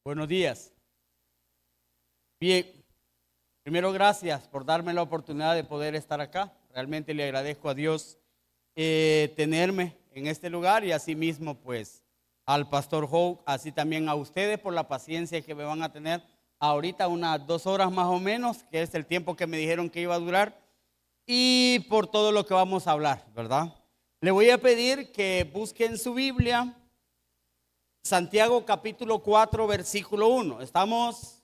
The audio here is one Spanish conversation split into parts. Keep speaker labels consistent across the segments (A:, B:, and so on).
A: Buenos días. Bien, primero gracias por darme la oportunidad de poder estar acá. Realmente le agradezco a Dios tenerme en este lugar y asimismo pues al pastor Hope, así también a ustedes por la paciencia que me van a tener ahorita unas 2 horas más o menos, que es el tiempo que me dijeron que iba a durar, y por todo lo que vamos a hablar, ¿verdad? Le voy a pedir que busquen su Biblia, Santiago capítulo 4, versículo 1. Estamos,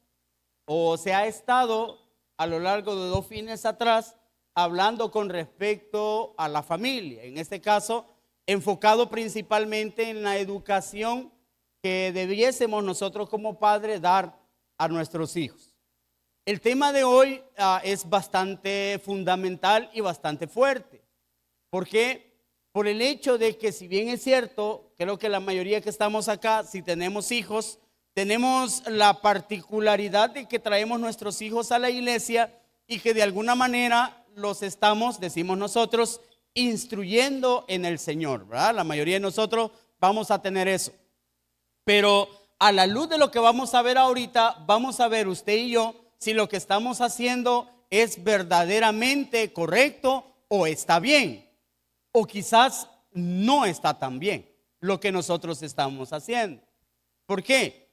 A: o se ha estado a lo largo de 2 fines atrás, hablando con respecto a la familia. En este caso, enfocado principalmente en la educación que debiésemos nosotros como padres dar a nuestros hijos. El tema de hoy es bastante fundamental y bastante fuerte. ¿Por qué? Por el hecho de que, si bien es cierto, creo que la mayoría que estamos acá, si tenemos hijos, tenemos la particularidad de que traemos nuestros hijos a la iglesia y que de alguna manera los estamos, decimos nosotros, instruyendo en el Señor, ¿verdad? La mayoría de nosotros vamos a tener eso. Pero a la luz de lo que vamos a ver ahorita, vamos a ver usted y yo si lo que estamos haciendo es verdaderamente correcto o está bien, o quizás no está tan bien lo que nosotros estamos haciendo. ¿Por qué?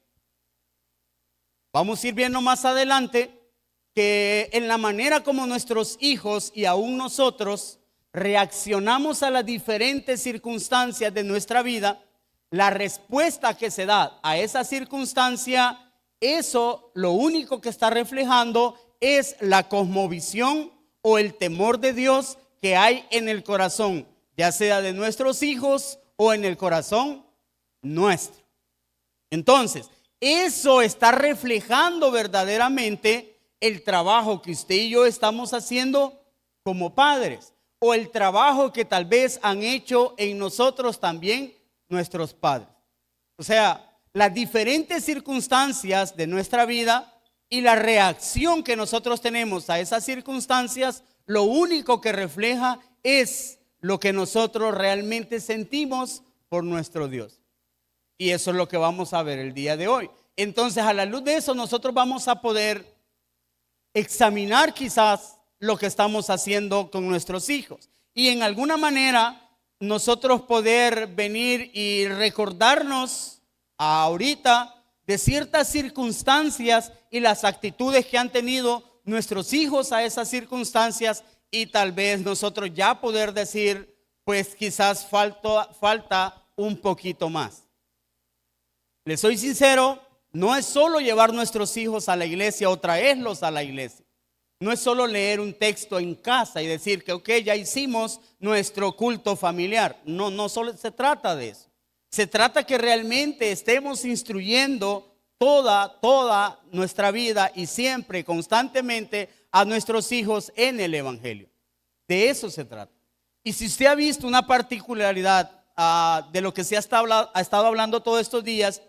A: Vamos a ir viendo más adelante que en la manera como nuestros hijos y aún nosotros reaccionamos a las diferentes circunstancias de nuestra vida, la respuesta que se da a esa circunstancia, eso lo único que está reflejando es la cosmovisión o el temor de Dios que hay en el corazón, ya sea de nuestros hijos o en el corazón nuestro. Entonces, eso está reflejando verdaderamente el trabajo que usted y yo estamos haciendo como padres, o el trabajo que tal vez han hecho en nosotros también nuestros padres. O sea, las diferentes circunstancias de nuestra vida y la reacción que nosotros tenemos a esas circunstancias, lo único que refleja es lo que nosotros realmente sentimos por nuestro Dios. Y eso es lo que vamos a ver el día de hoy. Entonces, a la luz de eso, nosotros vamos a poder examinar quizás lo que estamos haciendo con nuestros hijos. Y en alguna manera, nosotros poder venir y recordarnos ahorita de ciertas circunstancias y las actitudes que han tenido nuestros hijos a esas circunstancias, y tal vez nosotros ya poder decir, pues quizás falta un poquito más. Les soy sincero, no es solo llevar nuestros hijos a la iglesia o traerlos a la iglesia. No es solo leer un texto en casa y decir que ok, ya hicimos nuestro culto familiar. No solo se trata de eso. Se trata que realmente estemos instruyendo toda nuestra vida y siempre, constantemente, a nuestros hijos en el evangelio. De eso se trata. Y si usted ha visto una particularidad de lo que se ha estado hablando todos estos días,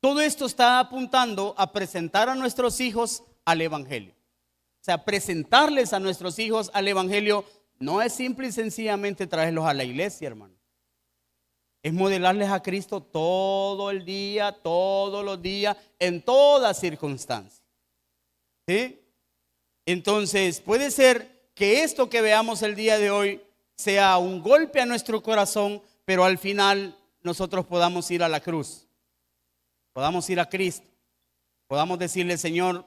A: todo esto está apuntando a presentar a nuestros hijos al evangelio. O sea, presentarles a nuestros hijos al evangelio no es simple y sencillamente traerlos a la iglesia, hermano. Es modelarles a Cristo todo el día, todos los días, en toda circunstancia. ¿Sí? Entonces, puede ser que esto que veamos el día de hoy sea un golpe a nuestro corazón, pero al final nosotros podamos ir a la cruz, podamos ir a Cristo, podamos decirle, Señor,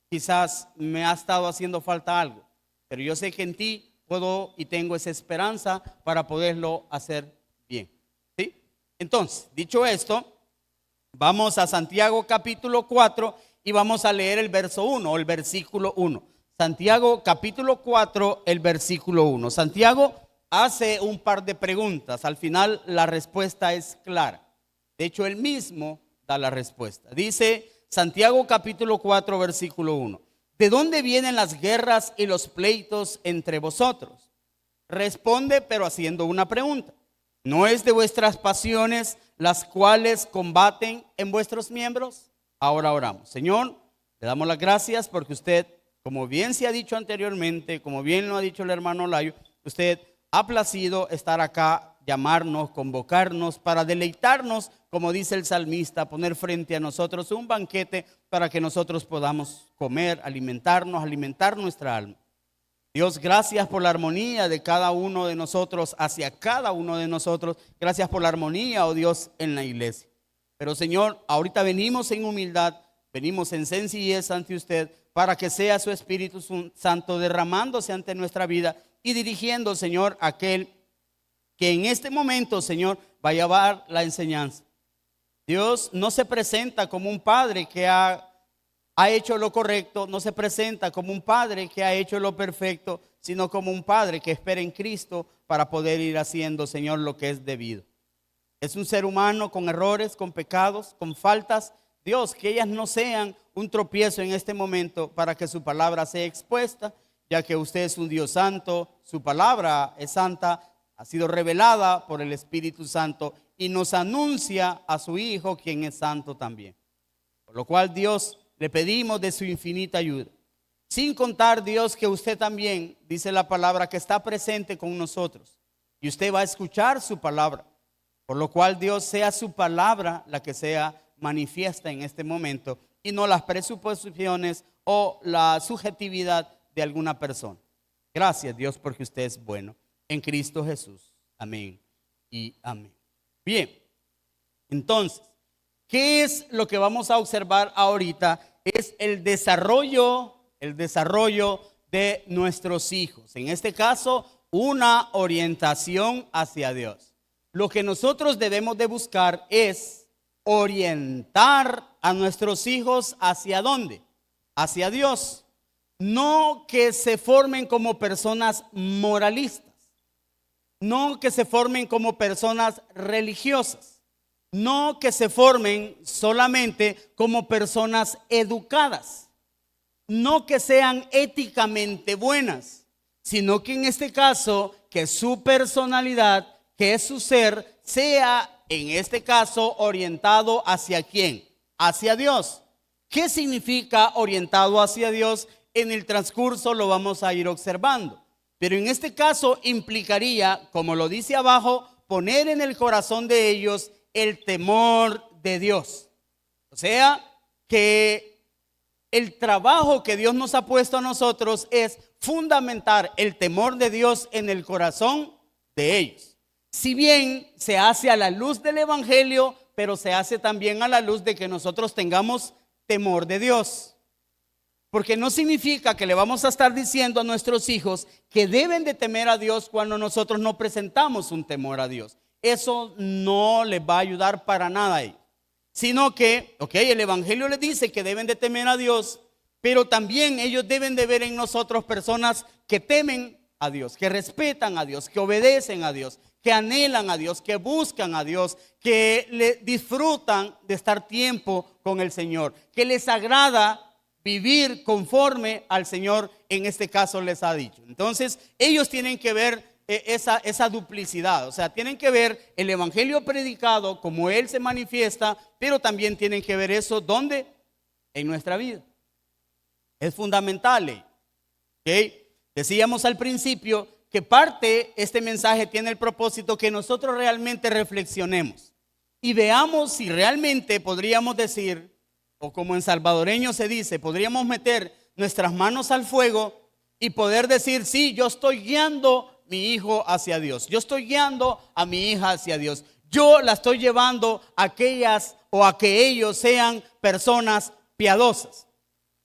A: quizás me ha estado haciendo falta algo, pero yo sé que en ti puedo y tengo esa esperanza para poderlo hacer bien. ¿Sí? Entonces, dicho esto, vamos a Santiago capítulo 4 y vamos a leer el verso 1 o el versículo 1. Santiago capítulo 4, el versículo 1. Santiago hace un par de preguntas. Al final la respuesta es clara. De hecho, él mismo da la respuesta. Dice Santiago capítulo 4, versículo 1. ¿De dónde vienen las guerras y los pleitos entre vosotros? Responde, pero haciendo una pregunta. ¿No es de vuestras pasiones las cuales combaten en vuestros miembros? Ahora oramos. Señor, le damos las gracias porque usted, como bien se ha dicho anteriormente, como bien lo ha dicho el hermano Layo, usted ha placido estar acá llamarnos, convocarnos, para deleitarnos, como dice el salmista, poner frente a nosotros un banquete para que nosotros podamos comer, alimentarnos, alimentar nuestra alma. Dios, gracias por la armonía de cada uno de nosotros, hacia cada uno de nosotros. Gracias por la armonía, oh Dios, en la iglesia. Pero Señor, ahorita venimos en humildad, venimos en sencillez ante usted, para que sea su Espíritu Santo derramándose ante nuestra vida y dirigiendo, Señor, a aquel que en este momento, Señor, va a llevar la enseñanza. Dios no se presenta como un padre que ha hecho lo correcto, no se presenta como un padre que ha hecho lo perfecto, sino como un padre que espera en Cristo para poder ir haciendo, Señor, lo que es debido. Es un ser humano con errores, con pecados, con faltas. Dios, que ellas no sean un tropiezo en este momento para que su palabra sea expuesta, ya que usted es un Dios santo, su palabra es santa, ha sido revelada por el Espíritu Santo y nos anuncia a su Hijo, quien es santo también. Por lo cual, Dios, le pedimos de su infinita ayuda. Sin contar, Dios, que usted también, dice la palabra, que está presente con nosotros. Y usted va a escuchar su palabra. Por lo cual, Dios, sea su palabra la que sea manifiesta en este momento y no las presuposiciones o la subjetividad de alguna persona. Gracias, Dios, porque usted es bueno. En Cristo Jesús. Amén y amén. Bien, entonces, ¿qué es lo que vamos a observar ahorita? Es el desarrollo de nuestros hijos. En este caso, una orientación hacia Dios. Lo que nosotros debemos de buscar es orientar a nuestros hijos ¿hacia dónde? Hacia Dios. No que se formen como personas moralistas. No que se formen como personas religiosas. No que se formen solamente como personas educadas. No que sean éticamente buenas, sino que en este caso, que su personalidad, que su ser, sea en este caso orientado hacia ¿quién? Hacia Dios. ¿Qué significa orientado hacia Dios? En el transcurso lo vamos a ir observando. Pero en este caso implicaría, como lo dice abajo, poner en el corazón de ellos el temor de Dios. O sea, que el trabajo que Dios nos ha puesto a nosotros es fundamentar el temor de Dios en el corazón de ellos. Si bien se hace a la luz del Evangelio, pero se hace también a la luz de que nosotros tengamos temor de Dios. Porque no significa que le vamos a estar diciendo a nuestros hijos que deben de temer a Dios cuando nosotros no presentamos un temor a Dios. Eso no les va a ayudar para nada a ellos. Sino que, el Evangelio les dice que deben de temer a Dios, pero también ellos deben de ver en nosotros personas que temen a Dios, que respetan a Dios, que obedecen a Dios, que anhelan a Dios, que buscan a Dios, que le disfrutan de estar tiempo con el Señor, que les agrada vivir conforme al Señor, en este caso les ha dicho. Entonces ellos tienen que ver esa duplicidad, o sea, tienen que ver el Evangelio predicado como Él se manifiesta, pero también tienen que ver eso, ¿dónde? En nuestra vida. Es fundamental. Decíamos al principio que este mensaje tiene el propósito que nosotros realmente reflexionemos y veamos si realmente podríamos decir, o como en salvadoreño se dice, podríamos meter nuestras manos al fuego y poder decir, sí, yo estoy guiando a mi hijo hacia Dios, yo estoy guiando a mi hija hacia Dios, yo la estoy llevando a que ellos sean personas piadosas.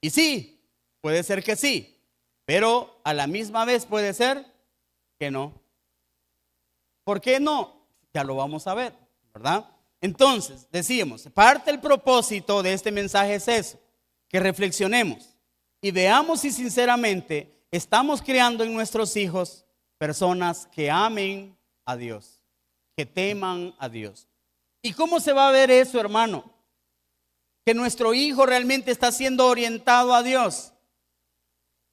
A: Y sí, puede ser que sí, pero a la misma vez puede ser que no. ¿Por qué no? Ya lo vamos a ver, ¿verdad? Entonces, decíamos, parte del propósito de este mensaje es eso, que reflexionemos y veamos si sinceramente estamos creando en nuestros hijos personas que amen a Dios, que teman a Dios. ¿Y cómo se va a ver eso, hermano? Que nuestro hijo realmente está siendo orientado a Dios.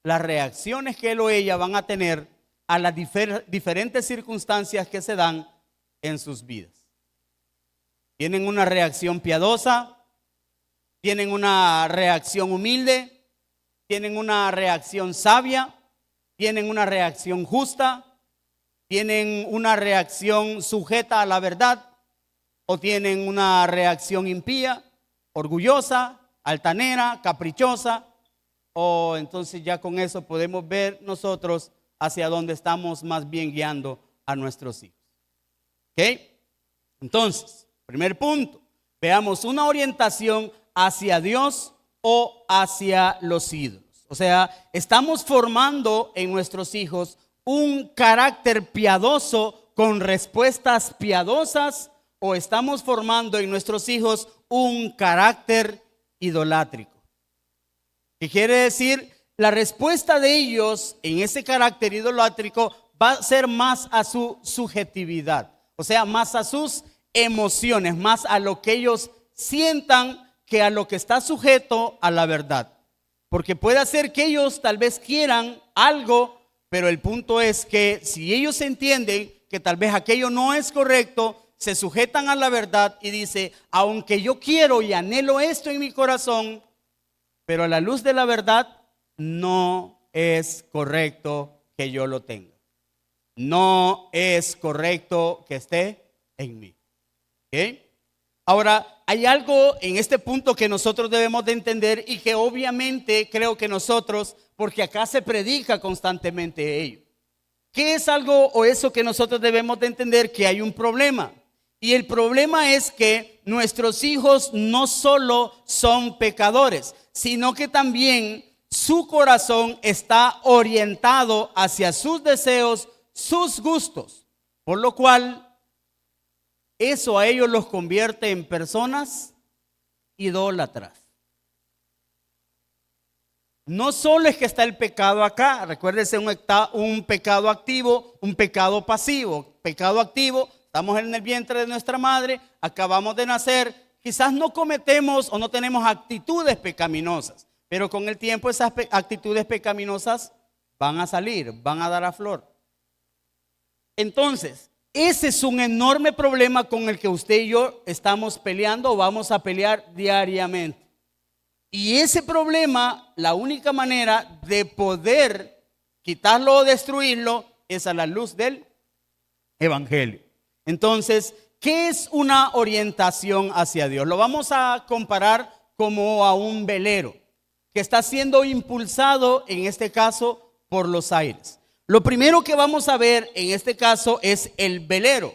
A: Las reacciones que él o ella van a tener a las diferentes circunstancias que se dan en sus vidas. Tienen una reacción piadosa, tienen una reacción humilde, tienen una reacción sabia, tienen una reacción justa, ¿Tienen una reacción sujeta a la verdad o tienen una reacción impía, orgullosa, altanera, caprichosa? O entonces ya con eso podemos ver nosotros hacia dónde estamos más bien guiando a nuestros hijos. ¿Ok? Entonces, primer punto, veamos una orientación hacia Dios o hacia los ídolos. O sea, estamos formando en nuestros hijos un carácter piadoso con respuestas piadosas, o estamos formando en nuestros hijos un carácter idolátrico. ¿Qué quiere decir? La respuesta de ellos en ese carácter idolátrico va a ser más a su subjetividad, o sea, más a sus emociones, más a lo que ellos sientan que a lo que está sujeto a la verdad. Porque puede ser que ellos tal vez quieran algo, pero el punto es que si ellos entienden que tal vez aquello no es correcto, se sujetan a la verdad y dice, aunque yo quiero y anhelo esto en mi corazón, pero a la luz de la verdad no es correcto que yo lo tenga. No es correcto que esté en mí. ¿Ok? Ahora, hay algo en este punto que nosotros debemos de entender y que obviamente creo que nosotros, porque acá se predica constantemente ello. ¿Qué es algo o eso que nosotros debemos de entender? Que hay un problema. Y el problema es que nuestros hijos no solo son pecadores, sino que también su corazón está orientado hacia sus deseos, sus gustos, por lo cual eso a ellos los convierte en personas idólatras. No solo es que está el pecado acá, recuérdense, un pecado activo, un pecado pasivo. Pecado activo, estamos en el vientre de nuestra madre, acabamos de nacer, quizás no cometemos o no tenemos actitudes pecaminosas, pero con el tiempo esas actitudes pecaminosas van a salir, van a dar a flor. Entonces, ese es un enorme problema con el que usted y yo estamos peleando o vamos a pelear diariamente. Y ese problema, la única manera de poder quitarlo o destruirlo es a la luz del Evangelio. Entonces, ¿qué es una orientación hacia Dios? Lo vamos a comparar como a un velero que está siendo impulsado, en este caso, por los aires. Lo primero que vamos a ver en este caso es el velero.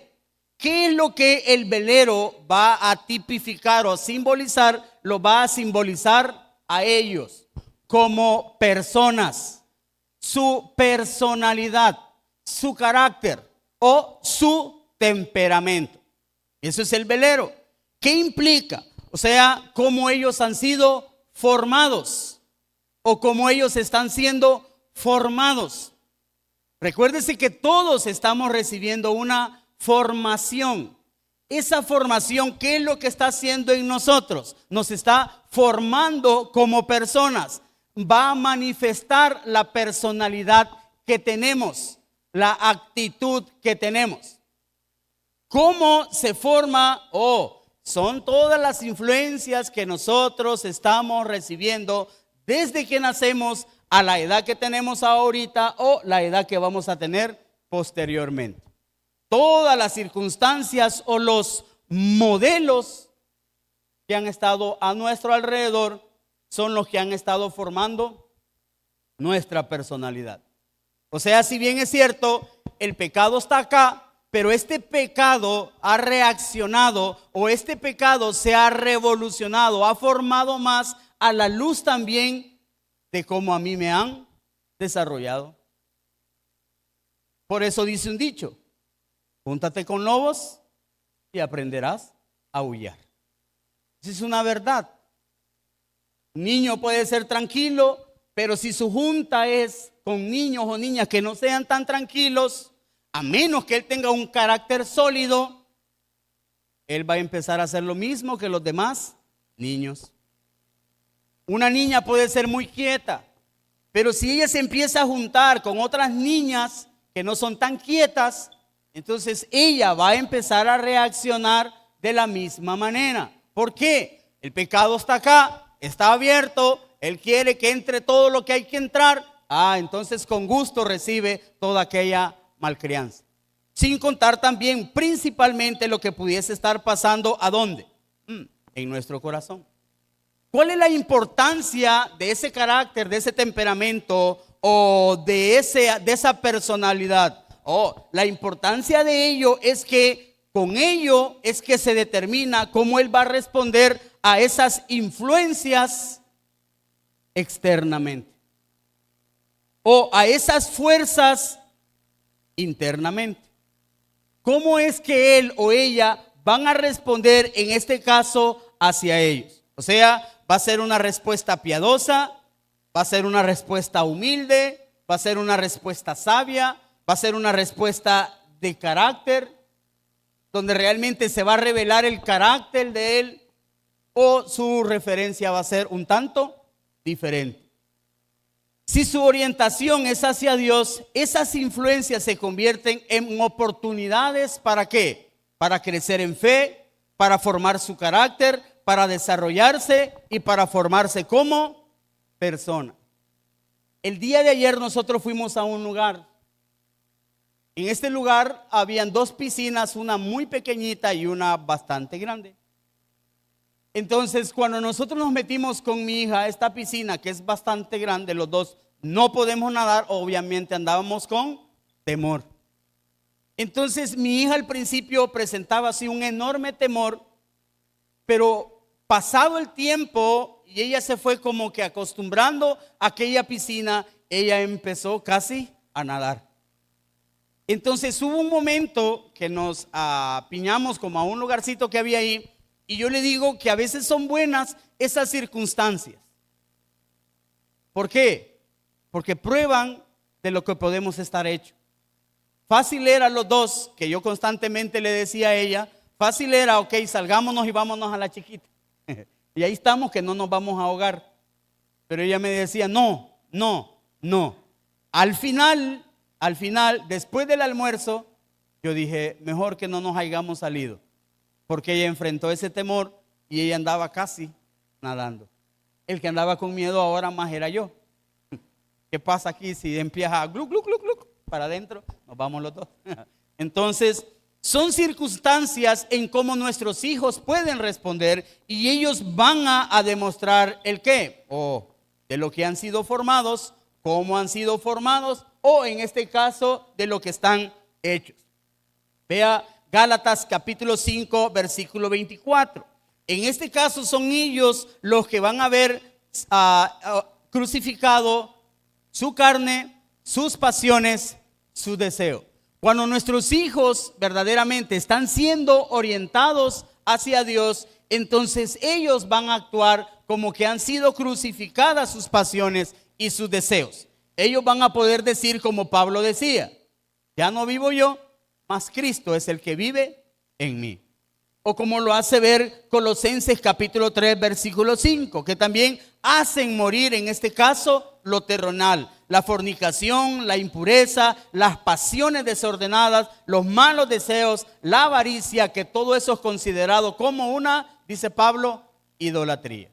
A: ¿Qué es lo que el velero va a tipificar o a simbolizar? Lo va a simbolizar a ellos como personas, su personalidad, su carácter o su temperamento. Eso es el velero. ¿Qué implica? O sea, cómo ellos han sido formados o cómo ellos están siendo formados. Recuérdese que todos estamos recibiendo una formación. Esa formación, ¿qué es lo que está haciendo en nosotros? Nos está formando como personas. Va a manifestar la personalidad que tenemos, la actitud que tenemos. ¿Cómo se forma? Son todas las influencias que nosotros estamos recibiendo desde que nacemos a la edad que tenemos ahorita o la edad que vamos a tener posteriormente. Todas las circunstancias o los modelos que han estado a nuestro alrededor son los que han estado formando nuestra personalidad. O sea, si bien es cierto, el pecado está acá, pero este pecado ha reaccionado o este pecado se ha revolucionado, ha formado más a la luz también de cómo a mí me han desarrollado. Por eso dice un dicho: júntate con lobos y aprenderás a aullar. Esa es una verdad. Un niño puede ser tranquilo, pero si su junta es con niños o niñas que no sean tan tranquilos, a menos que él tenga un carácter sólido, él va a empezar a hacer lo mismo que los demás niños. Una niña puede ser muy quieta, pero si ella se empieza a juntar con otras niñas que no son tan quietas, entonces ella va a empezar a reaccionar de la misma manera. ¿Por qué? El pecado está acá, está abierto, él quiere que entre todo lo que hay que entrar. Entonces con gusto recibe toda aquella malcrianza. Sin contar también principalmente lo que pudiese estar pasando, ¿a dónde? En nuestro corazón. ¿Cuál es la importancia de ese carácter, de ese temperamento o de esa personalidad? La importancia de ello es que con ello es que se determina cómo él va a responder a esas influencias externamente o a esas fuerzas internamente. ¿Cómo es que él o ella van a responder en este caso hacia ellos? O sea, va a ser una respuesta piadosa, va a ser una respuesta humilde, va a ser una respuesta sabia, va a ser una respuesta de carácter, donde realmente se va a revelar el carácter de él, o su referencia va a ser un tanto diferente. Si su orientación es hacia Dios, esas influencias se convierten en oportunidades ¿para qué? Para crecer en fe, para formar su carácter, para desarrollarse y para formarse como persona. El día de ayer nosotros fuimos a un lugar. En este lugar habían 2 piscinas, una muy pequeñita y una bastante grande. Entonces, cuando nosotros nos metimos con mi hija a esta piscina, que es bastante grande, los dos no podemos nadar, obviamente andábamos con temor. Entonces, mi hija al principio presentaba así un enorme temor, pero pasado el tiempo y ella se fue como que acostumbrando a aquella piscina, ella empezó casi a nadar. Entonces, hubo un momento que nos apiñamos como a un lugarcito que había ahí. Y yo le digo que a veces son buenas esas circunstancias. ¿Por qué? Porque prueban de lo que podemos estar hechos. Fácil era los dos, que yo constantemente le decía a ella, fácil era, ok, salgámonos y vámonos a la chiquita. Y ahí estamos que no nos vamos a ahogar. Pero ella me decía, no. Al final, después del almuerzo, yo dije, mejor que no nos hayamos salido. Porque ella enfrentó ese temor y ella andaba casi nadando. El que andaba con miedo ahora más era yo. ¿Qué pasa aquí si empieza a glu, glu, glu, glu, para adentro? Nos vamos los dos. Entonces, son circunstancias en cómo nuestros hijos pueden responder y ellos van a demostrar el qué. De lo que han sido formados, cómo han sido formados o en este caso de lo que están hechos. Vea Gálatas capítulo 5 versículo 24. En este caso son ellos los que van a ver crucificado su carne, sus pasiones, su deseo. Cuando nuestros hijos verdaderamente están siendo orientados hacia Dios, entonces ellos van a actuar como que han sido crucificadas sus pasiones y sus deseos. Ellos van a poder decir como Pablo decía, ya no vivo yo, mas Cristo es el que vive en mí. O como lo hace ver Colosenses capítulo 3 versículo 5, que también hacen morir en este caso lo terrenal, la fornicación, la impureza, las pasiones desordenadas, los malos deseos, la avaricia, que todo eso es considerado como una, dice Pablo, idolatría.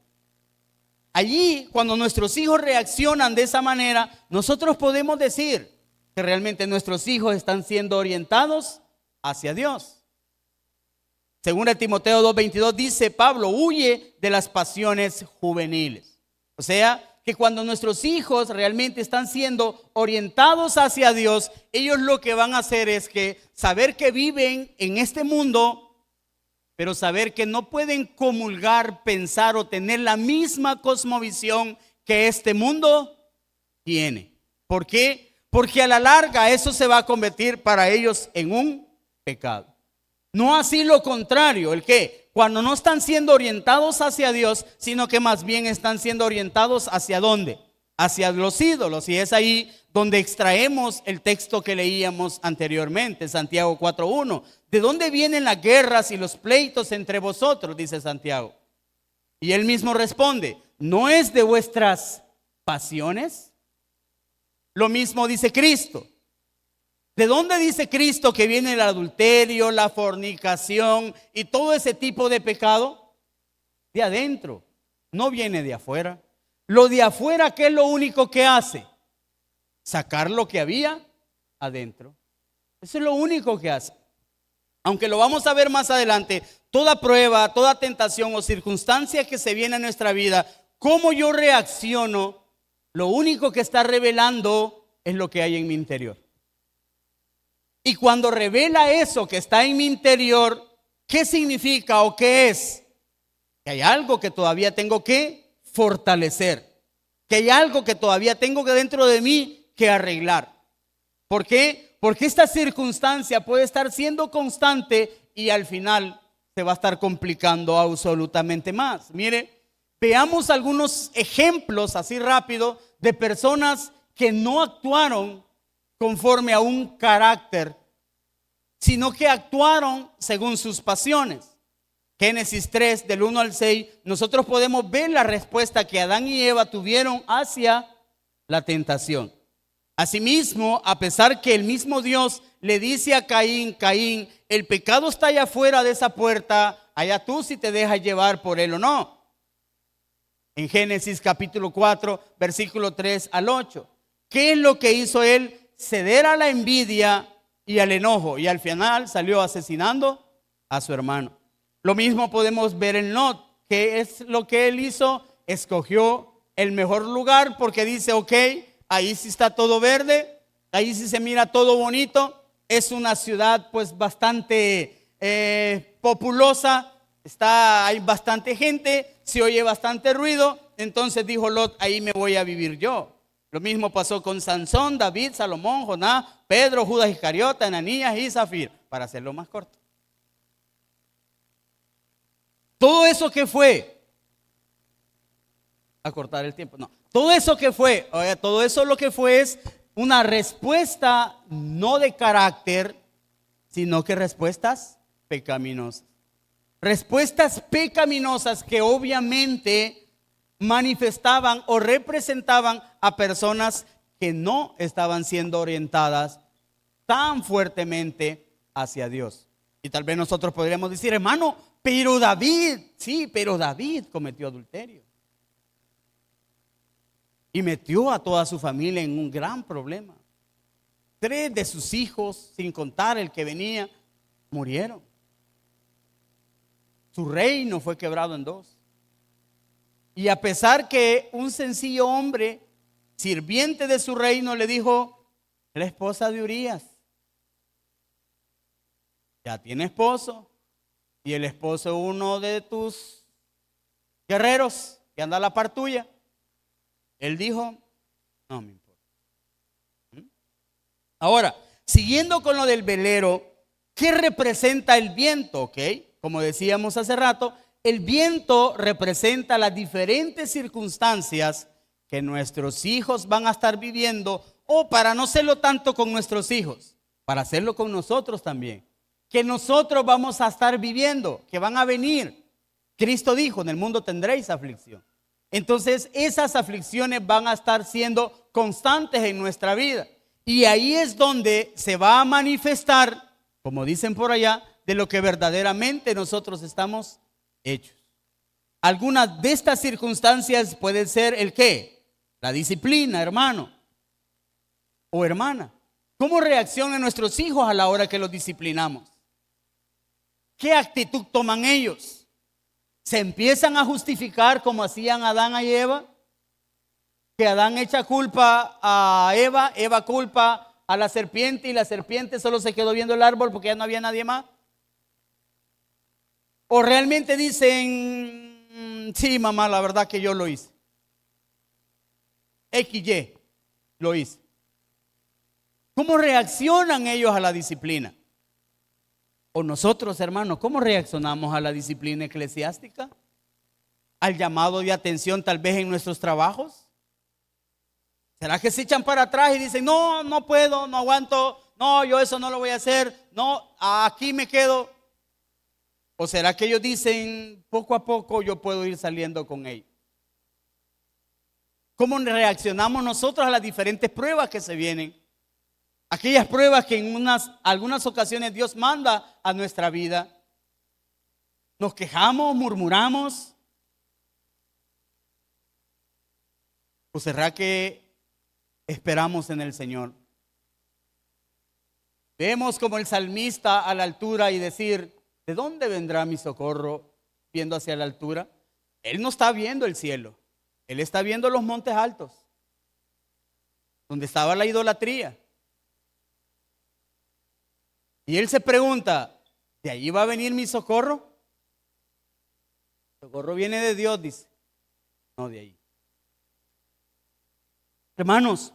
A: Allí, cuando nuestros hijos reaccionan de esa manera, nosotros podemos decir que realmente nuestros hijos están siendo orientados hacia Dios. Según Timoteo 2:22 dice Pablo, huye de las pasiones juveniles. O sea, que cuando nuestros hijos realmente están siendo orientados hacia Dios, ellos lo que van a hacer es que saber que viven en este mundo, pero saber que no pueden comulgar, pensar o tener la misma cosmovisión que este mundo tiene. ¿Por qué? Porque a la larga eso se va a convertir para ellos en un pecado. No así lo contrario, el que cuando no están siendo orientados hacia Dios, sino que más bien están siendo orientados hacia ¿dónde? Hacia los ídolos. Y es ahí donde extraemos el texto que leíamos anteriormente, Santiago 4:1. ¿De dónde vienen las guerras y los pleitos entre vosotros? Dice Santiago. Y él mismo responde, ¿no es de vuestras pasiones? Lo mismo dice Cristo. ¿De dónde dice Cristo que viene el adulterio, la fornicación y todo ese tipo de pecado? De adentro, no viene de afuera. Lo de afuera, ¿qué es lo único que hace? Sacar lo que había adentro. Eso es lo único que hace. Aunque lo vamos a ver más adelante, toda prueba, toda tentación o circunstancia que se viene a nuestra vida, cómo yo reacciono, lo único que está revelando es lo que hay en mi interior. Y cuando revela eso que está en mi interior, ¿qué significa o qué es? Que hay algo que todavía tengo que fortalecer, que hay algo que todavía tengo que dentro de mí que arreglar. ¿Por qué? Porque esta circunstancia puede estar siendo constante y al final se va a estar complicando absolutamente más. Mire, veamos algunos ejemplos así rápido de personas que no actuaron conforme a un carácter, sino que actuaron según sus pasiones. Génesis 3, del 1 al 6, nosotros podemos ver la respuesta que Adán y Eva tuvieron hacia la tentación. Asimismo, a pesar que el mismo Dios le dice a Caín, Caín, el pecado está allá afuera de esa puerta, allá tú si te dejas llevar por él o no. En Génesis capítulo 4, versículo 3 al 8. ¿Qué es lo que hizo él? Ceder a la envidia y al enojo, y al final salió asesinando a su hermano. Lo mismo podemos ver en Lot. ¿Qué es lo que él hizo? Escogió el mejor lugar porque dice, ok, ahí sí está todo verde, ahí sí se mira todo bonito, es una ciudad pues bastante populosa, hay bastante gente, se oye bastante ruido, entonces dijo Lot, ahí me voy a vivir yo. Lo mismo pasó con Sansón, David, Salomón, Jonás, Pedro, Judas Iscariota, Ananías y Zafir, para hacerlo más corto. Todo eso que fue, a cortar el tiempo, no. Todo eso que fue, todo eso lo que fue es una respuesta no de carácter, sino que respuestas pecaminosas. Respuestas pecaminosas que obviamente manifestaban o representaban a personas que no estaban siendo orientadas tan fuertemente hacia Dios. Y tal vez nosotros podríamos decir, hermano, pero David, sí, pero David cometió adulterio. Y metió a toda su familia en un gran problema. 3 de sus hijos, sin contar el que venía, murieron. Su reino fue quebrado en 2. Y a pesar que un sencillo hombre, sirviente de su reino, le dijo, la esposa de Urías ya tiene esposo, y el esposo es uno de tus guerreros que anda a la par tuya. Él dijo, no me importa. Ahora, siguiendo con lo del velero, ¿qué representa el viento? ¿Ok? Como decíamos hace rato, el viento representa las diferentes circunstancias que nuestros hijos van a estar viviendo, o para no hacerlo tanto con nuestros hijos, para hacerlo con nosotros también, que nosotros vamos a estar viviendo, que van a venir. Cristo dijo, en el mundo tendréis aflicción. Entonces esas aflicciones van a estar siendo constantes en nuestra vida. Y ahí es donde se va a manifestar, como dicen por allá, de lo que verdaderamente nosotros estamos hechos. Algunas de estas circunstancias pueden ser el qué, la disciplina, hermano o hermana. ¿Cómo reaccionan nuestros hijos a la hora que los disciplinamos? ¿Qué actitud toman ellos? ¿Se empiezan a justificar como hacían Adán y Eva? Que Adán echa culpa a Eva, Eva culpa a la serpiente y la serpiente solo se quedó viendo el árbol porque ya no había nadie más. O realmente dicen, sí mamá, la verdad que yo lo hice. XY, lo hice. ¿Cómo reaccionan ellos a la disciplina? O nosotros, hermanos, ¿cómo reaccionamos a la disciplina eclesiástica? ¿Al llamado de atención tal vez en nuestros trabajos? ¿Será que se echan para atrás y dicen, no, no puedo, no aguanto, no, yo eso no lo voy a hacer, no, aquí me quedo? ¿O será que ellos dicen, poco a poco yo puedo ir saliendo con ellos? ¿Cómo reaccionamos nosotros a las diferentes pruebas que se vienen? Aquellas pruebas que en algunas ocasiones Dios manda a nuestra vida. ¿Nos quejamos, murmuramos? ¿O será que esperamos en el Señor? Vemos como el salmista a la altura y decir, ¿de dónde vendrá mi socorro? Viendo hacia la altura. Él no está viendo el cielo, él está viendo los montes altos, donde estaba la idolatría. Y él se pregunta, ¿de allí va a venir mi socorro? El socorro viene de Dios, dice, no de ahí. Hermanos,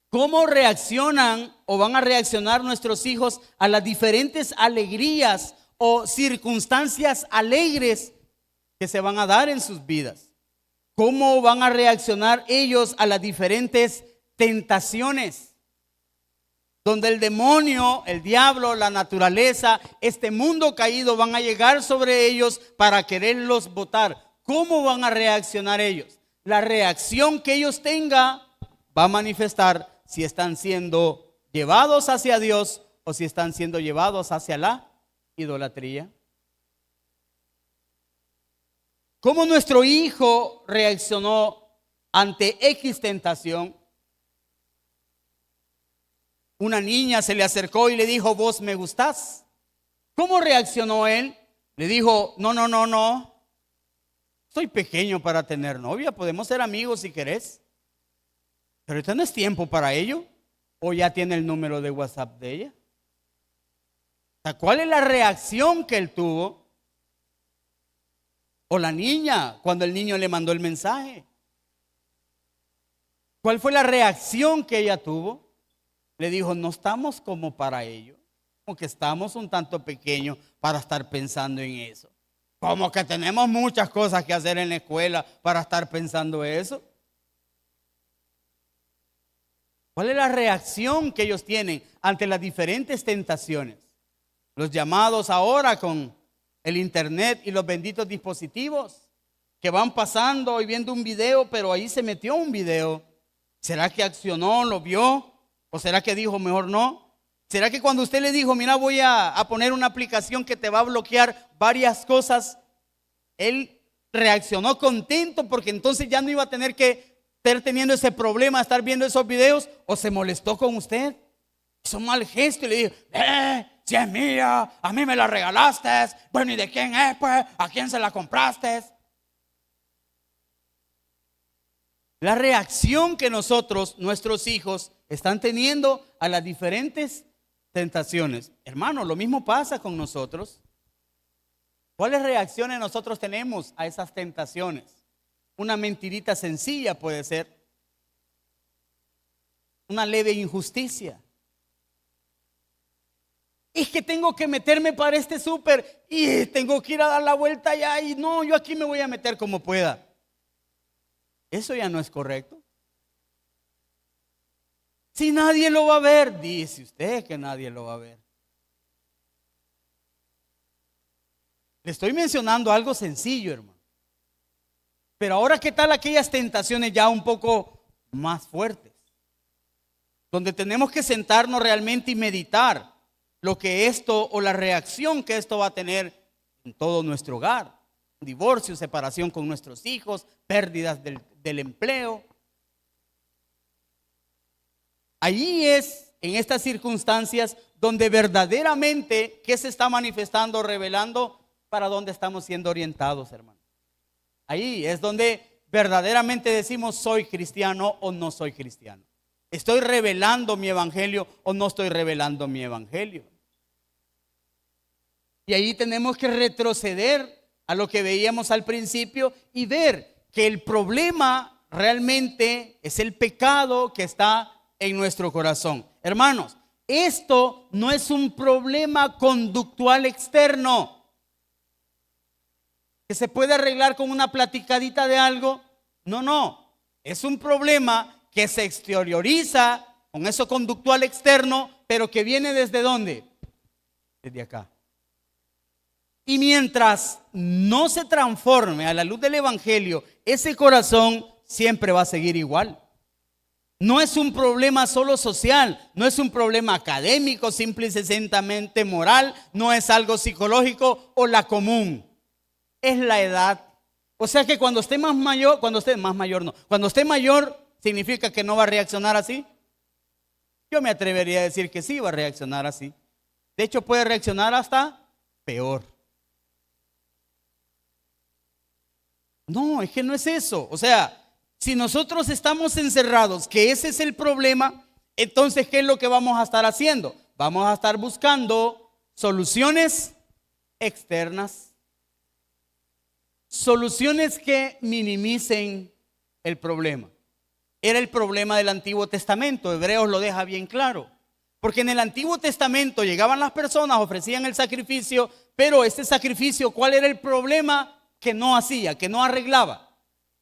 A: ¿cómo reaccionan o van a reaccionar nuestros hijos a las diferentes alegrías o circunstancias alegres que se van a dar en sus vidas? ¿Cómo van a reaccionar ellos a las diferentes tentaciones? Donde el demonio, el diablo, la naturaleza, este mundo caído van a llegar sobre ellos para quererlos botar. ¿Cómo van a reaccionar ellos? La reacción que ellos tengan va a manifestar si están siendo llevados hacia Dios o si están siendo llevados hacia la idolatría. ¿Cómo nuestro hijo reaccionó ante X tentación? Una niña se le acercó y le dijo, vos me gustás. ¿Cómo reaccionó él? Le dijo, no. Soy pequeño para tener novia, podemos ser amigos si querés. Pero ahorita no es tiempo para ello. ¿O ya tiene el número de WhatsApp de ella? O sea, ¿cuál es la reacción que él tuvo? O la niña, cuando el niño le mandó el mensaje. ¿Cuál fue la reacción que ella tuvo? Le dijo, no estamos como para ello. Como que estamos un tanto pequeños para estar pensando en eso. Como que tenemos muchas cosas que hacer en la escuela para estar pensando eso. ¿Cuál es la reacción que ellos tienen ante las diferentes tentaciones? Los llamados ahora con el internet y los benditos dispositivos que van pasando y viendo un video, pero ahí se metió un video. ¿Será que accionó, lo vio? ¿O será que dijo mejor no? ¿Será que cuando usted le dijo, mira, voy a poner una aplicación que te va a bloquear varias cosas, él reaccionó contento porque entonces ya no iba a tener que estar teniendo ese problema, estar viendo esos videos? ¿O se molestó con usted? Hizo un mal gesto y le dijo, si es mía, a mí me la regalaste. Bueno, ¿y de quién es, pues? ¿A quién se la compraste? La reacción que nosotros, nuestros hijos, están teniendo a las diferentes tentaciones. Hermano, lo mismo pasa con nosotros. ¿Cuáles reacciones nosotros tenemos a esas tentaciones? Una mentirita sencilla puede ser. Una leve injusticia. Es que tengo que meterme para este súper y tengo que ir a dar la vuelta allá y no, yo aquí me voy a meter como pueda. Eso ya no es correcto. Si nadie lo va a ver, dice usted que nadie lo va a ver. Le estoy mencionando algo sencillo, hermano. Pero ahora, ¿qué tal aquellas tentaciones ya un poco más fuertes? Donde tenemos que sentarnos realmente y meditar lo que esto o la reacción que esto va a tener en todo nuestro hogar. Divorcio, separación con nuestros hijos, pérdidas del empleo. Allí es, en estas circunstancias, donde verdaderamente, ¿qué se está manifestando, revelando? Para dónde estamos siendo orientados, hermano. Ahí es donde verdaderamente decimos, ¿soy cristiano o no soy cristiano? ¿Estoy revelando mi evangelio o no estoy revelando mi evangelio? Y ahí tenemos que retroceder a lo que veíamos al principio y ver que el problema realmente es el pecado que está en nuestro corazón. Hermanos, esto no es un problema conductual externo que se puede arreglar con una platicadita de algo. No, es un problema que se exterioriza con eso conductual externo, pero que viene ¿desde dónde? Desde acá. Y mientras no se transforme a la luz del evangelio, ese corazón siempre va a seguir igual. No es un problema solo social, no es un problema académico, simple y sencillamente moral, no es algo psicológico o la común. Es la edad. O sea que cuando esté más mayor, cuando esté mayor significa que no va a reaccionar así. Yo me atrevería a decir que sí va a reaccionar así. De hecho, puede reaccionar hasta peor. No, es que no es eso. O sea, si nosotros estamos encerrados, que ese es el problema, entonces, ¿qué es lo que vamos a estar haciendo? Vamos a estar buscando soluciones externas, soluciones que minimicen el problema. Era el problema del Antiguo Testamento. Hebreos lo deja bien claro. Porque en el Antiguo Testamento llegaban las personas, ofrecían el sacrificio, pero este sacrificio, ¿cuál era el problema que no hacía, que no arreglaba?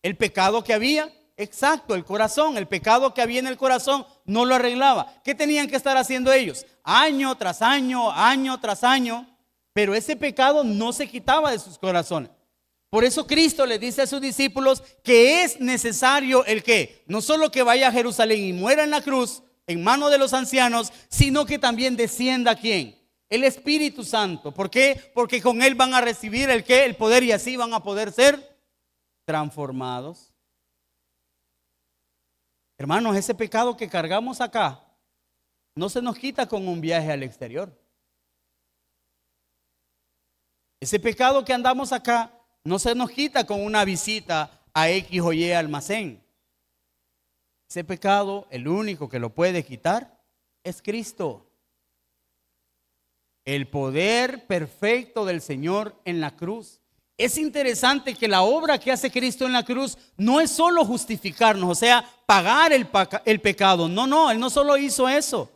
A: El pecado que había, exacto, el corazón, el pecado que había en el corazón no lo arreglaba. ¿Qué tenían que estar haciendo ellos? Año tras año, año tras año, pero ese pecado no se quitaba de sus corazones. Por eso Cristo le dice a sus discípulos que es necesario el que, no solo que vaya a Jerusalén y muera en la cruz, en manos de los ancianos, sino que también descienda ¿quién? El Espíritu Santo. ¿Por qué? Porque con él van a recibir el ¿qué? El poder, y así van a poder ser transformados. Hermanos, ese pecado que cargamos acá no se nos quita con un viaje al exterior. Ese pecado que andamos acá no se nos quita con una visita a X o Y almacén. Ese pecado, el único que lo puede quitar es Cristo. El poder perfecto del Señor en la cruz. Es interesante que la obra que hace Cristo en la cruz no es solo justificarnos, o sea, pagar el pecado. No, Él no solo hizo eso,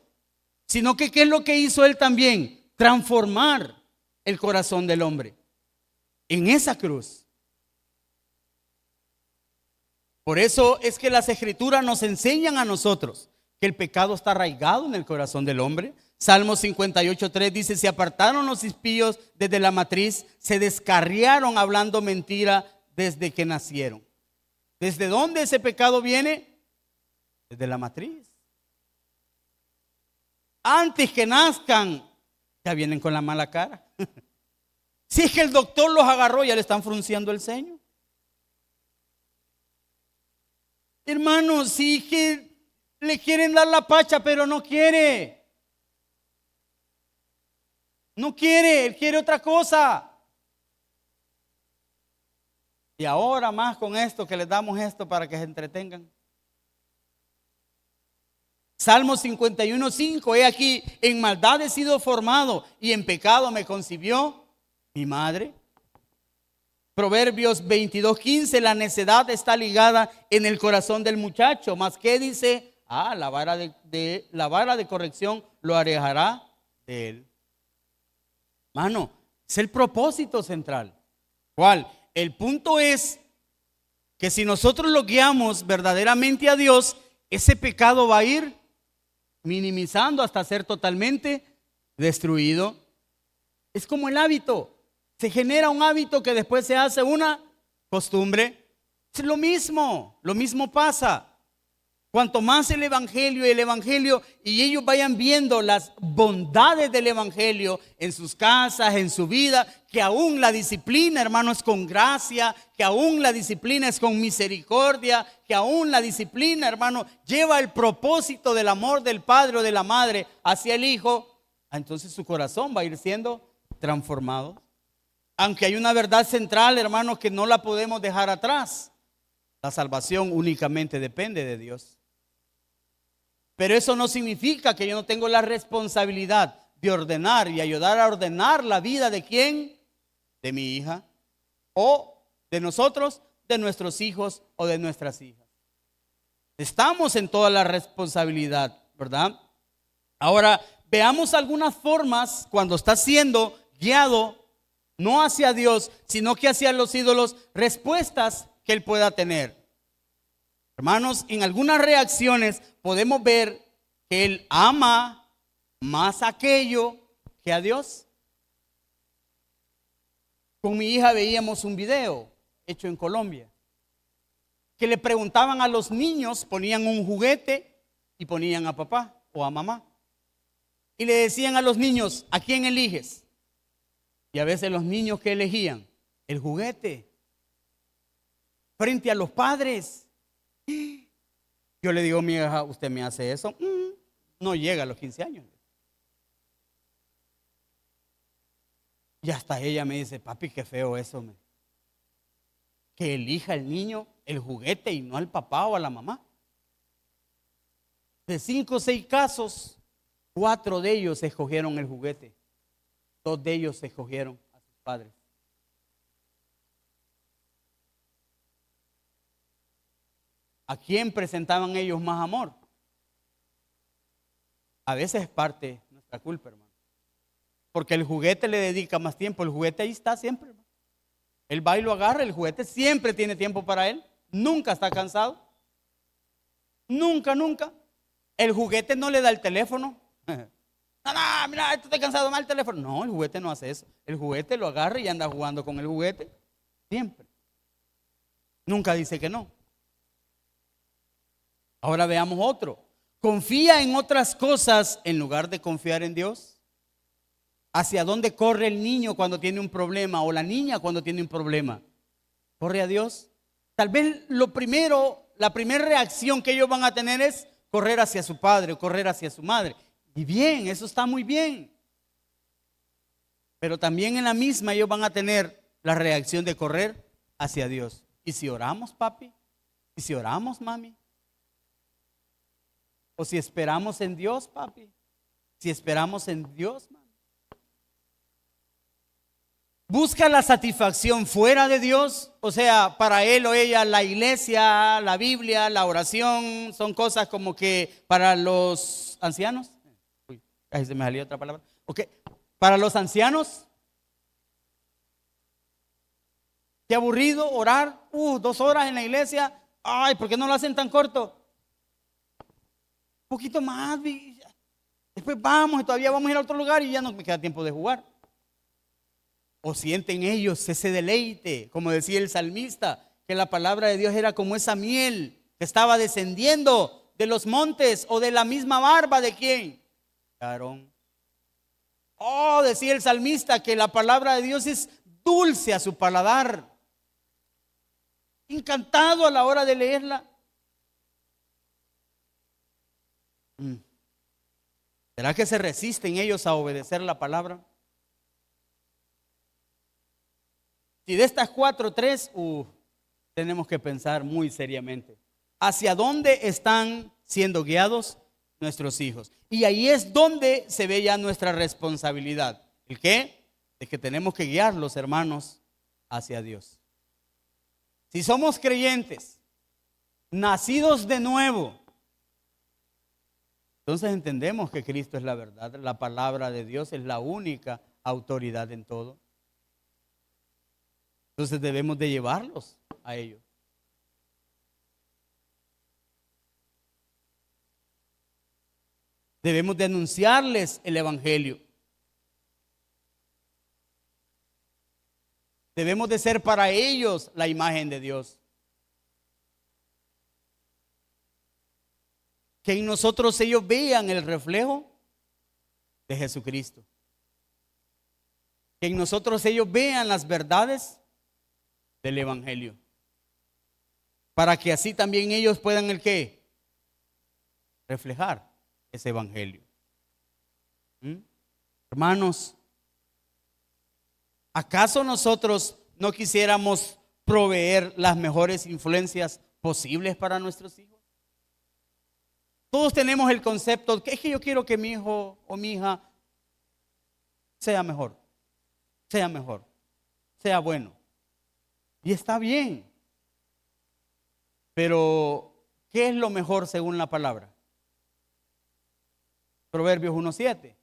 A: sino que ¿qué es lo que hizo Él también? Transformar el corazón del hombre en esa cruz. Por eso es que las Escrituras nos enseñan a nosotros que el pecado está arraigado en el corazón del hombre. Salmo 58:3 dice: se apartaron los impíos desde la matriz, se descarriaron hablando mentira desde que nacieron. ¿Desde dónde ese pecado viene? Desde la matriz. Antes que nazcan, ya vienen con la mala cara. Si es que el doctor los agarró, ya le están frunciendo el ceño. Hermanos, si que le quieren dar la pacha, pero no quiere. No quiere, él quiere otra cosa. Y ahora más con esto, que les damos esto para que se entretengan. Salmo 51:5, he aquí, en maldad he sido formado y en pecado me concibió mi madre. Proverbios 22:15, la necedad está ligada en el corazón del muchacho. Mas ¿qué dice? La vara de corrección lo alejará de él. Mano, es el propósito central. ¿Cuál? El punto es que si nosotros lo guiamos verdaderamente a Dios, ese pecado va a ir minimizando hasta ser totalmente destruido. Es como el hábito. Se genera un hábito que después se hace una costumbre. Es lo mismo pasa. Cuanto más el Evangelio, y ellos vayan viendo las bondades del Evangelio en sus casas, en su vida, que aún la disciplina, hermano, es con gracia, que aún la disciplina es con misericordia, que aún la disciplina, hermano, lleva el propósito del amor del padre o de la madre hacia el hijo, entonces su corazón va a ir siendo transformado. Aunque hay una verdad central, hermanos, que no la podemos dejar atrás. La salvación únicamente depende de Dios. Pero eso no significa que yo no tengo la responsabilidad de ordenar y ayudar a ordenar la vida de quién, de mi hija, o de nosotros, de nuestros hijos o de nuestras hijas. Estamos en toda la responsabilidad, ¿verdad? Ahora, veamos algunas formas cuando está siendo guiado no hacia Dios, sino que hacia los ídolos, respuestas que él pueda tener. Hermanos, en algunas reacciones podemos ver que él ama más aquello que a Dios. Con mi hija veíamos un video hecho en Colombia, que le preguntaban a los niños, ponían un juguete y ponían a papá o a mamá. Y le decían a los niños, ¿a quién eliges? Y a veces los niños que elegían el juguete frente a los padres. Yo le digo a mi hija, ¿usted me hace eso? no llega a los 15 años. Y hasta ella me dice, papi, qué feo eso, que elija el niño el juguete y no al papá o a la mamá. De 5 o 6 casos, 4 de ellos escogieron el juguete. 2 de ellos escogieron a sus padres. ¿A quién presentaban ellos más amor? A veces es parte de nuestra culpa, hermano. Porque el juguete le dedica más tiempo. El juguete ahí está siempre, hermano. Él va y lo agarra. El juguete siempre tiene tiempo para él. Nunca está cansado. Nunca, nunca. El juguete no le da el teléfono. No, mira, estoy cansado, mal el teléfono. No, el juguete no hace eso. El juguete lo agarra y anda jugando con el juguete. Siempre. Nunca dice que no. Ahora veamos otro. Confía en otras cosas en lugar de confiar en Dios. ¿Hacia dónde corre el niño cuando tiene un problema o la niña cuando tiene un problema? ¿Corre a Dios? Tal vez la primera reacción que ellos van a tener es correr hacia su padre o correr hacia su madre. Y bien, eso está muy bien. Pero también en la misma ellos van a tener la reacción de correr hacia Dios. ¿Y si oramos, papi? ¿Y si oramos, mami? ¿O si esperamos en Dios, papi? Si esperamos en Dios, mami. Busca la satisfacción fuera de Dios, o sea, para él o ella la iglesia, la Biblia, la oración, son cosas como que para los ancianos. Uy, ahí se me salió otra palabra. Ok, para los ancianos, qué aburrido orar, 2 horas en la iglesia. Ay, ¿por qué no lo hacen tan corto? Un poquito más, después vamos y todavía vamos a ir a otro lugar y ya no me queda tiempo de jugar. O sienten ellos ese deleite, como decía el salmista, que la palabra de Dios era como esa miel que estaba descendiendo de los montes o de la misma barba de quién? De Aarón. Oh, decía el salmista que la palabra de Dios es dulce a su paladar. Encantado a la hora de leerla. ¿Será que se resisten ellos a obedecer la palabra? Si de estas 4, 3, tenemos que pensar muy seriamente. ¿Hacia dónde están siendo guiados nuestros hijos? Y ahí es donde se ve ya nuestra responsabilidad. ¿El qué? Es que tenemos que guiarlos, hermanos, hacia Dios. Si somos creyentes, nacidos de nuevo, entonces entendemos que Cristo es la verdad. La palabra de Dios es la única autoridad en todo. Entonces debemos de llevarlos a ellos. Debemos de anunciarles el evangelio. Debemos de ser para ellos la imagen de Dios. Que en nosotros ellos vean el reflejo de Jesucristo. Que en nosotros ellos vean las verdades del evangelio. Para que así también ellos puedan ¿el qué? Reflejar ese evangelio. Hermanos, ¿acaso nosotros no quisiéramos proveer las mejores influencias posibles para nuestros hijos? Todos tenemos el concepto que es que yo quiero que mi hijo o mi hija sea mejor, sea bueno. Y está bien. Pero, ¿qué es lo mejor según la palabra? Proverbios 1:7.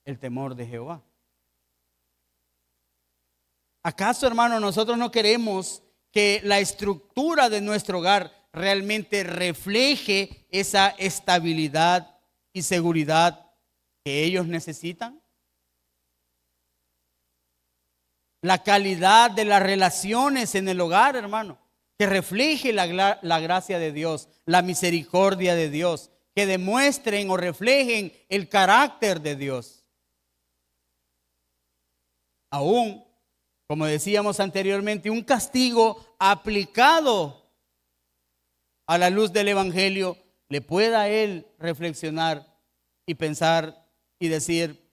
A: El temor de Jehová. ¿Acaso, hermano, nosotros no queremos que la estructura de nuestro hogar realmente refleje esa estabilidad y seguridad que ellos necesitan? La calidad de las relaciones en el hogar, hermano, que refleje la gracia de Dios, la misericordia de Dios, que demuestren o reflejen el carácter de Dios. Aún, como decíamos anteriormente, un castigo aplicado a la luz del evangelio le pueda a él reflexionar y pensar y decir,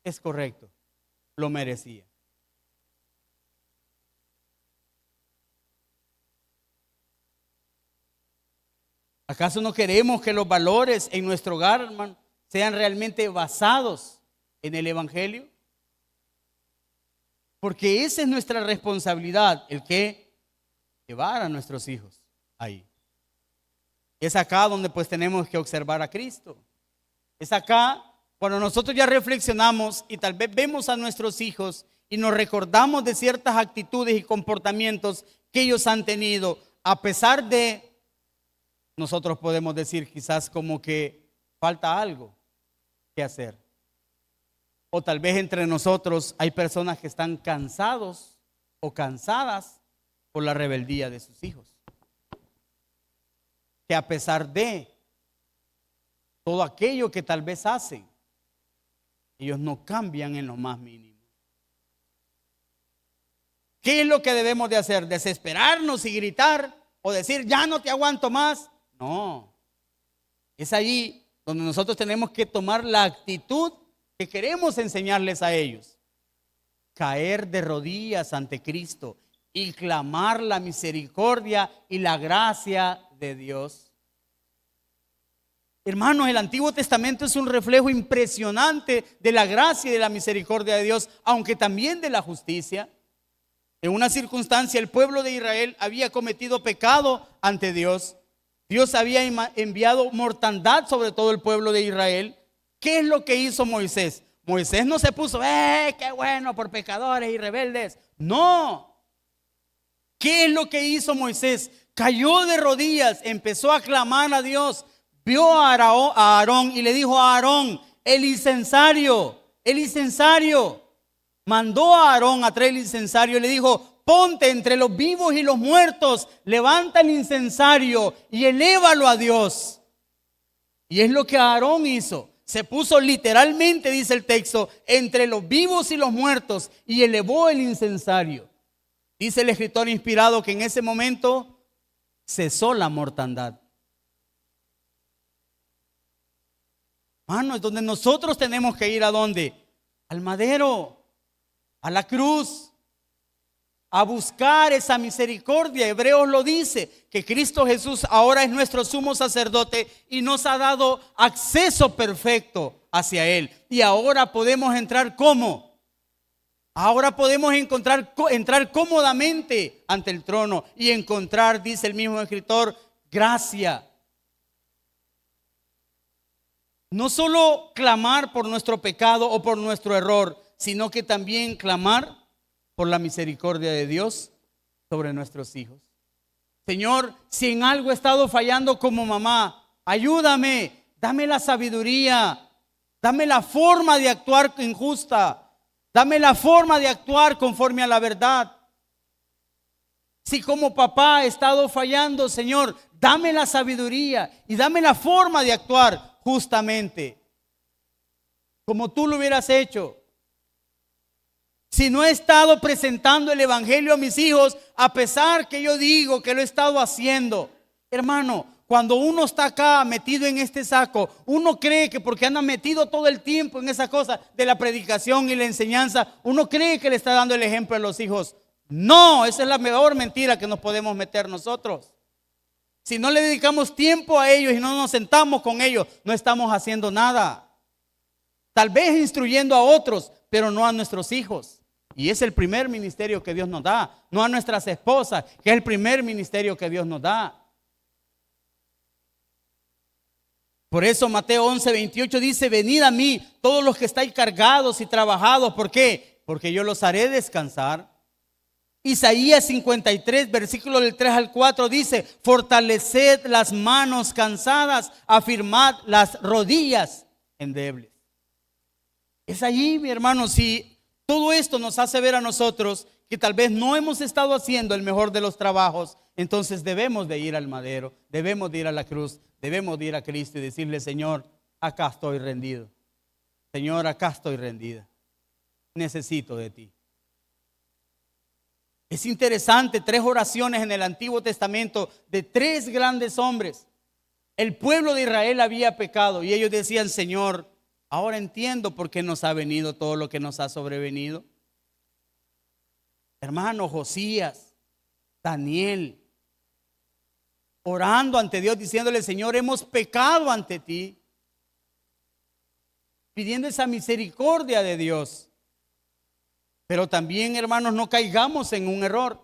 A: es correcto, lo merecía. ¿Acaso no queremos que los valores en nuestro hogar, hermano, sean realmente basados en el Evangelio? Porque esa es nuestra responsabilidad, el que llevar a nuestros hijos ahí. Es acá donde pues tenemos que observar a Cristo. Es acá cuando nosotros ya reflexionamos y tal vez vemos a nuestros hijos y nos recordamos de ciertas actitudes y comportamientos que ellos han tenido, a pesar de, nosotros podemos decir quizás como que falta algo que hacer. O tal vez entre nosotros hay personas que están cansados o cansadas por la rebeldía de sus hijos. Que a pesar de todo aquello que tal vez hacen, ellos no cambian en lo más mínimo. ¿Qué es lo que debemos de hacer? ¿Desesperarnos y gritar o decir ya no te aguanto más? No, es allí donde nosotros tenemos que tomar la actitud que queremos enseñarles a ellos. Caer de rodillas ante Cristo y clamar la misericordia y la gracia de Dios. Hermanos, el Antiguo Testamento es un reflejo impresionante de la gracia y de la misericordia de Dios, aunque también de la justicia. En una circunstancia, el pueblo de Israel había cometido pecado ante Dios. Dios había enviado mortandad sobre todo el pueblo de Israel. ¿Qué es lo que hizo Moisés? Moisés no se puso, qué bueno por pecadores y rebeldes. No. ¿Qué es lo que hizo Moisés? Cayó de rodillas, empezó a clamar a Dios. Vio a Aarón y le dijo a Aarón, el incensario, mandó a Aarón a traer el incensario y le dijo, ponte entre los vivos y los muertos, levanta el incensario y elévalo a Dios. Y es lo que Aarón hizo. Se puso literalmente, dice el texto, entre los vivos y los muertos y elevó el incensario. Dice el escritor inspirado que en ese momento cesó la mortandad. Hermano, es donde nosotros tenemos que ir. ¿A dónde? Al madero, a la cruz, a buscar esa misericordia. Hebreos lo dice, que Cristo Jesús ahora es nuestro sumo sacerdote y nos ha dado acceso perfecto hacia Él. Y ahora podemos entrar ¿cómo? Ahora podemos entrar cómodamente ante el trono y encontrar, dice el mismo escritor, gracia. No solo clamar por nuestro pecado o por nuestro error, sino que también clamar por la misericordia de Dios sobre nuestros hijos. Señor, si en algo he estado fallando como mamá, ayúdame, dame la sabiduría, dame la forma de actuar injusta, dame la forma de actuar conforme a la verdad. Si como papá he estado fallando, Señor, dame la sabiduría y dame la forma de actuar justamente, como tú lo hubieras hecho. Si no he estado presentando el evangelio a mis hijos, a pesar que yo digo que lo he estado haciendo, hermano, cuando uno está acá metido en este saco, uno cree que porque anda metido todo el tiempo en esa cosa de la predicación y la enseñanza, uno cree que le está dando el ejemplo a los hijos. No, esa es la mejor mentira que nos podemos meter nosotros. Si no le dedicamos tiempo a ellos y no nos sentamos con ellos, no estamos haciendo nada. Tal vez instruyendo a otros, pero no a nuestros hijos. Y es el primer ministerio que Dios nos da, no a nuestras esposas, que es el primer ministerio que Dios nos da. Por eso Mateo 11:28 dice, venid a mí todos los que estáis cargados y trabajados. ¿Por qué? Porque yo los haré descansar. Isaías 53, versículo del 3 al 4 dice, fortaleced las manos cansadas, afirmad las rodillas endebles. Es allí, mi hermano, si todo esto nos hace ver a nosotros que tal vez no hemos estado haciendo el mejor de los trabajos, entonces debemos de ir al madero, debemos de ir a la cruz, debemos de ir a Cristo y decirle, Señor, acá estoy rendido. Señor, acá estoy rendida. Necesito de ti. Es interesante, 3 oraciones en el Antiguo Testamento de 3 grandes hombres. El pueblo de Israel había pecado y ellos decían, Señor, ahora entiendo por qué nos ha venido todo lo que nos ha sobrevenido. Hermano, Josías, Daniel, orando ante Dios, diciéndole, Señor, hemos pecado ante ti, pidiendo esa misericordia de Dios. Pero también, hermanos, no caigamos en un error,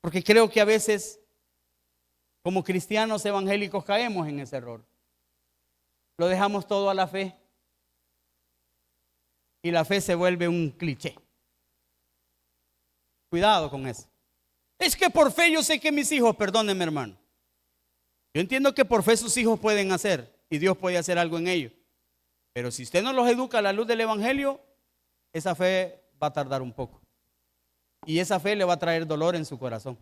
A: porque creo que a veces, como cristianos evangélicos, caemos en ese error. Lo dejamos todo a la fe y la fe se vuelve un cliché. Cuidado con eso. Es que por fe yo sé que mis hijos, perdónenme, hermano. Yo entiendo que por fe sus hijos pueden hacer y Dios puede hacer algo en ellos. Pero si usted no los educa a la luz del evangelio, esa fe va a tardar un poco. Y esa fe le va a traer dolor en su corazón.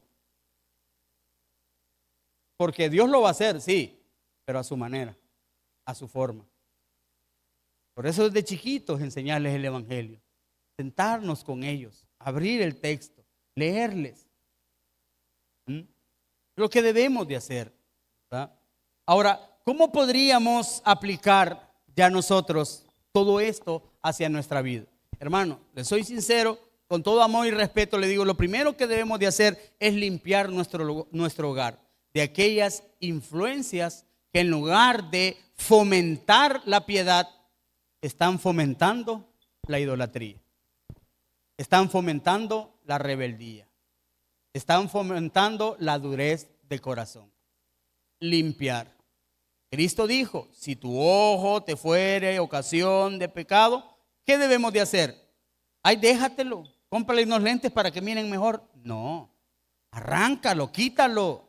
A: Porque Dios lo va a hacer, sí, pero a su manera, a su forma. Por eso desde chiquitos enseñarles el evangelio. Sentarnos con ellos, abrir el texto, leerles. Lo que debemos de hacer, ¿verdad? Ahora, ¿cómo podríamos aplicar ya nosotros todo esto hacia nuestra vida? Hermano, les soy sincero, con todo amor y respeto le digo, lo primero que debemos de hacer es limpiar nuestro hogar de aquellas influencias que en lugar de fomentar la piedad, están fomentando la idolatría, están fomentando la rebeldía, están fomentando la durez de corazón. Limpiar. Cristo dijo, si tu ojo te fuere ocasión de pecado, ¿qué debemos de hacer? Ay, déjatelo, cómprale unos lentes para que miren mejor. No, arráncalo, quítalo.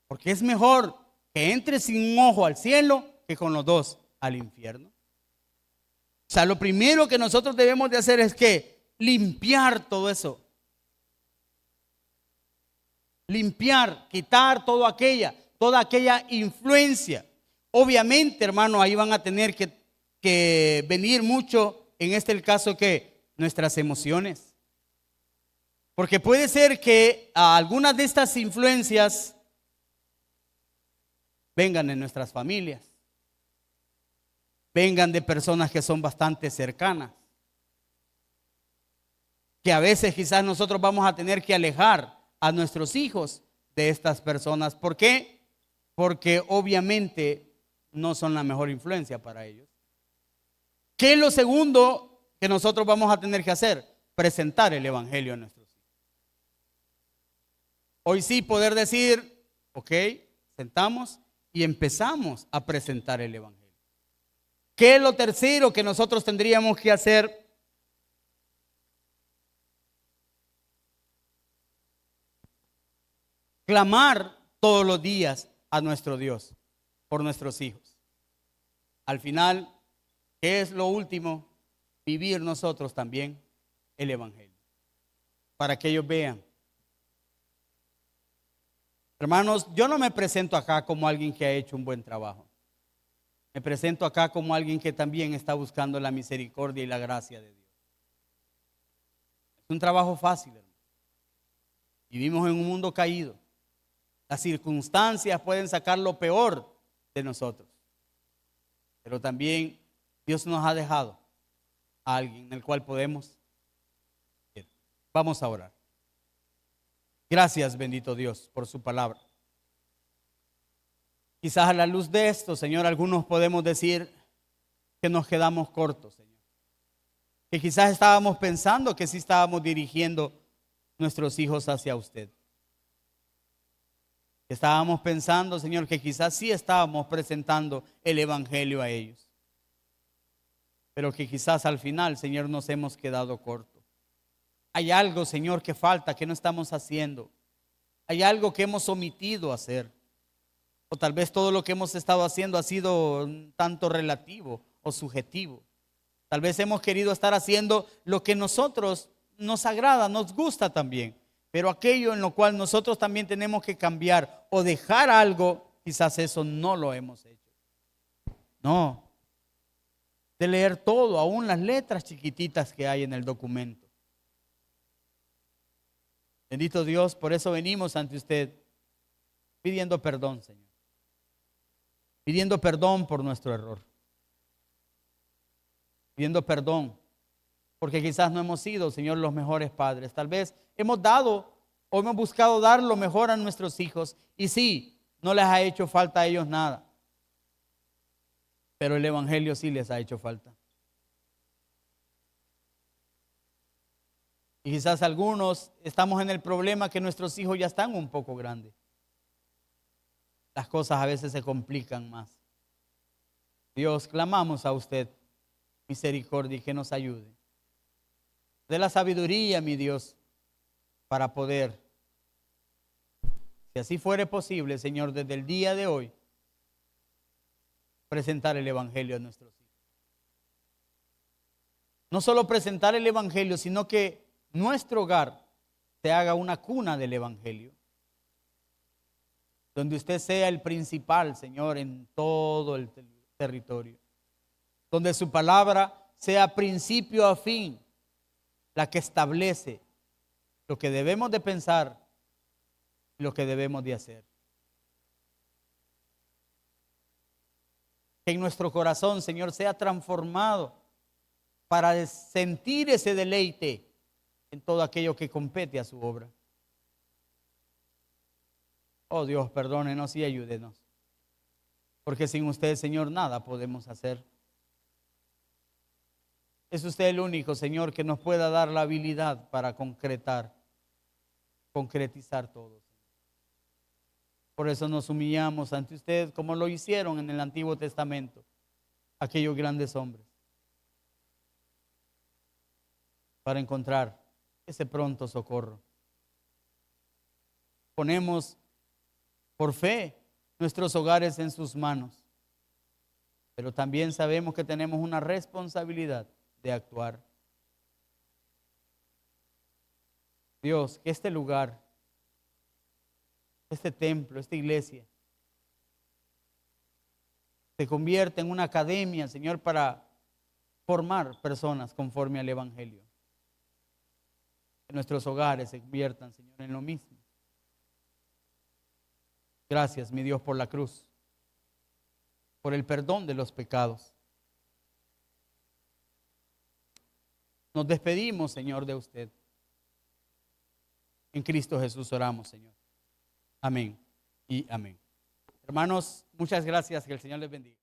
A: Porque es mejor que entre sin un ojo al cielo que con los dos al infierno. O sea, lo primero que nosotros debemos de hacer es que limpiar todo eso. Limpiar, quitar toda aquella influencia. Obviamente, hermano, ahí van a tener que venir mucho, en el caso que nuestras emociones. Porque puede ser que algunas de estas influencias vengan en nuestras familias, vengan de personas que son bastante cercanas, que a veces quizás nosotros vamos a tener que alejar a nuestros hijos de estas personas. ¿Por qué? Porque obviamente no son la mejor influencia para ellos. ¿Qué es lo segundo que nosotros vamos a tener que hacer? Presentar el evangelio a nuestros hijos. Hoy sí poder decir, ok, sentamos y empezamos a presentar el evangelio. ¿Qué es lo tercero que nosotros tendríamos que hacer? Clamar todos los días a nuestro Dios por nuestros hijos. Al final, ¿qué es lo último? Vivir nosotros también el evangelio, para que ellos vean. Hermanos, yo no me presento acá como alguien que ha hecho un buen trabajo. Me presento acá como alguien que también está buscando la misericordia y la gracia de Dios. Es un trabajo fácil, hermano. Vivimos en un mundo caído. Las circunstancias pueden sacar lo peor de nosotros. Pero también Dios nos ha dejado a alguien en el cual podemos ir. Vamos a orar. Gracias, bendito Dios, por su palabra. Quizás a la luz de esto, Señor, algunos podemos decir que nos quedamos cortos, Señor. Que quizás estábamos pensando que sí estábamos dirigiendo nuestros hijos hacia usted. Estábamos pensando, Señor, que quizás sí estábamos presentando el evangelio a ellos. Pero que quizás al final, Señor, nos hemos quedado cortos. Hay algo, Señor, que falta, que no estamos haciendo. Hay algo que hemos omitido hacer. O tal vez todo lo que hemos estado haciendo ha sido un tanto relativo o subjetivo. Tal vez hemos querido estar haciendo lo que nosotros nos agrada, nos gusta también. Pero aquello en lo cual nosotros también tenemos que cambiar o dejar algo, quizás eso no lo hemos hecho. No. De leer todo, aún las letras chiquititas que hay en el documento. Bendito Dios, por eso venimos ante usted pidiendo perdón, Señor. pidiendo perdón por nuestro error, pidiendo perdón, porque quizás no hemos sido, Señor, los mejores padres. Tal vez hemos dado o hemos buscado dar lo mejor a nuestros hijos, y sí, no les ha hecho falta a ellos nada, pero el Evangelio sí les ha hecho falta. Y quizás algunos estamos en el problema que nuestros hijos ya están un poco grandes. Las cosas a veces se complican más. Dios, clamamos a usted misericordia y que nos ayude. De la sabiduría, mi Dios, para poder, si así fuere posible, Señor, desde el día de hoy, presentar el Evangelio a nuestros hijos. No solo presentar el Evangelio, sino que nuestro hogar se haga una cuna del Evangelio, donde usted sea el principal, Señor, en todo el territorio, donde su palabra sea principio a fin, la que establece lo que debemos de pensar y lo que debemos de hacer. Que en nuestro corazón, Señor, sea transformado para sentir ese deleite en todo aquello que compete a su obra. Oh Dios, perdónenos y ayúdenos, porque sin usted, Señor, nada podemos hacer. Es usted el único, Señor, que nos pueda dar la habilidad para concretizar todo. Por eso nos humillamos ante usted, como lo hicieron en el Antiguo Testamento aquellos grandes hombres, para encontrar ese pronto socorro. Ponemos por fe nuestros hogares en sus manos, pero también sabemos que tenemos una responsabilidad de actuar. Dios, que este lugar, este templo, esta iglesia, se convierta en una academia, Señor, para formar personas conforme al Evangelio. Que nuestros hogares se conviertan, Señor, en lo mismo. Gracias, mi Dios, por la cruz, por el perdón de los pecados. Nos despedimos, Señor, de usted. En Cristo Jesús oramos, Señor. Amén y amén. Hermanos, muchas gracias. Que el Señor les bendiga.